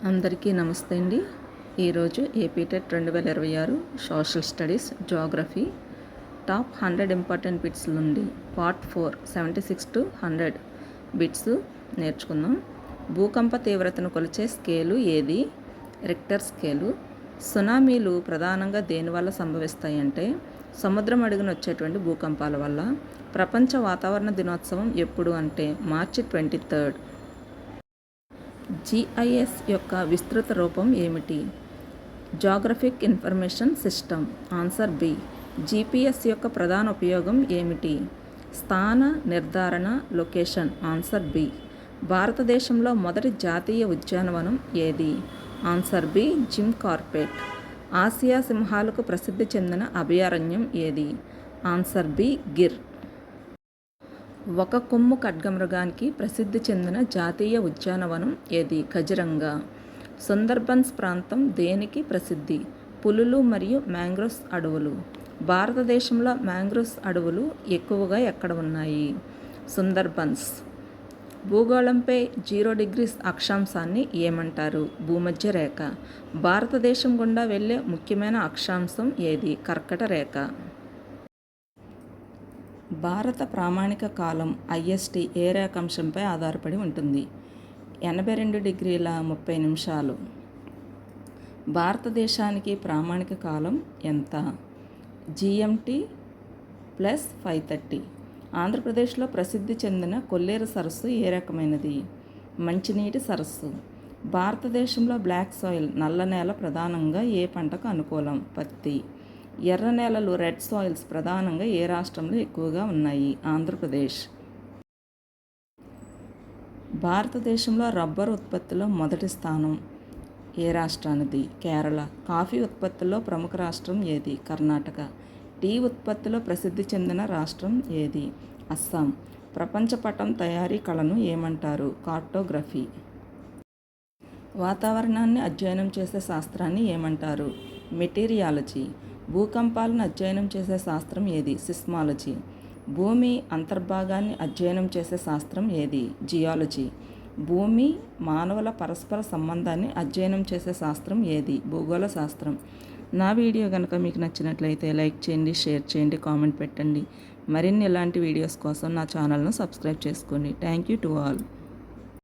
అందరికీ నమస్తే అండి. ఈరోజు AP TET 2026 social studies Geography top 100 important bits నుండి పార్ట్ 4 76 to 100 బిట్స్ నేర్చుకుందాం. భూకంప తీవ్రతను కొలిచే స్కేలు ఏది? Richter scale. సునామీలు ప్రధానంగా దేనివల్ల సంభవిస్తాయంటే సముద్రం అడుగున వచ్చేటువంటి భూకంపాల వల్ల. ప్రపంచ వాతావరణ దినోత్సవం ఎప్పుడు అంటే మార్చి 23. GIS యొక్క విస్తృత రూపం ఏమిటి? Geographic information system. Answer B. GPS యొక్క ప్రధాన ఉపయోగం ఏమిటి? స్థాన నిర్ధారణ, లొకేషన్. Answer B. భారతదేశంలో మొదటి జాతీయ ఉద్యానవనం ఏది? Answer B. Jim Corbett. ఆసియా సింహాలకు ప్రసిద్ధి చెందిన అభయారణ్యం ఏది? Answer B. గిర్. ఒక కొమ్ము ఖడ్గమృగానికి ప్రసిద్ధి చెందిన జాతీయ ఉద్యానవనం ఏది? కజిరంగా. సుందర్బన్స్ ప్రాంతం దేనికి ప్రసిద్ధి? పులులు మరియు మ్యాంగ్రోవ్స్ అడవులు. భారతదేశంలో మ్యాంగ్రోవ్స్ అడవులు ఎక్కువగా ఎక్కడ ఉన్నాయి? సుందర్బన్స్. భూగోళంపై 0 degrees అక్షాంశాన్ని ఏమంటారు? భూమధ్య రేఖ. భారతదేశం గుండా వెళ్ళే ముఖ్యమైన అక్షాంశం ఏది? కర్కట రేఖ. భారత ప్రామాణిక కాలం IST ఏ రేఖాంశంపై ఆధారపడి ఉంటుంది? 82°30. భారతదేశానికి ప్రామాణిక కాలం ఎంత? GMT + 5:30. ఆంధ్రప్రదేశ్లో ప్రసిద్ధి చెందిన కొల్లేరు సరస్సు ఏ రకమైనది? మంచినీటి సరస్సు. భారతదేశంలో బ్లాక్ సాయిల్ నల్ల నేల ప్రధానంగా ఏ పంటకు అనుకూలం? పత్తి. ఎర్ర నేలలు రెడ్ సాయిల్స్ ప్రధానంగా ఏ రాష్ట్రంలో ఎక్కువగా ఉన్నాయి? ఆంధ్రప్రదేశ్. భారతదేశంలో రబ్బర్ ఉత్పత్తిలో మొదటి స్థానం ఏ రాష్ట్రానిది? కేరళ. కాఫీ ఉత్పత్తిలో ప్రముఖ రాష్ట్రం ఏది? కర్ణాటక. టీ ఉత్పత్తిలో ప్రసిద్ధి చెందిన రాష్ట్రం ఏది? అస్సాం. ప్రపంచ పటం తయారీ కళను ఏమంటారు? కార్టోగ్రఫీ. వాతావరణాన్ని అధ్యయనం చేసే శాస్త్రాన్ని ఏమంటారు? మెటీరియాలజీ. భూకంపాలను అధ్యయనం చేసే శాస్త్రం ఏది? సిస్మాలజీ. భూమి అంతర్భాగాన్ని అధ్యయనం చేసే శాస్త్రం ఏది? జియాలజీ. భూమి మానవుల పరస్పర సంబంధాన్ని అధ్యయనం చేసే శాస్త్రం ఏది? భూగోళ శాస్త్రం. నా వీడియో కనుక మీకు నచ్చినట్లయితే లైక్ చేయండి, షేర్ చేయండి, కామెంట్ పెట్టండి. మరిన్ని ఇలాంటి వీడియోస్ కోసం నా ఛానల్ను సబ్స్క్రైబ్ చేసుకోండి. Thank you to all.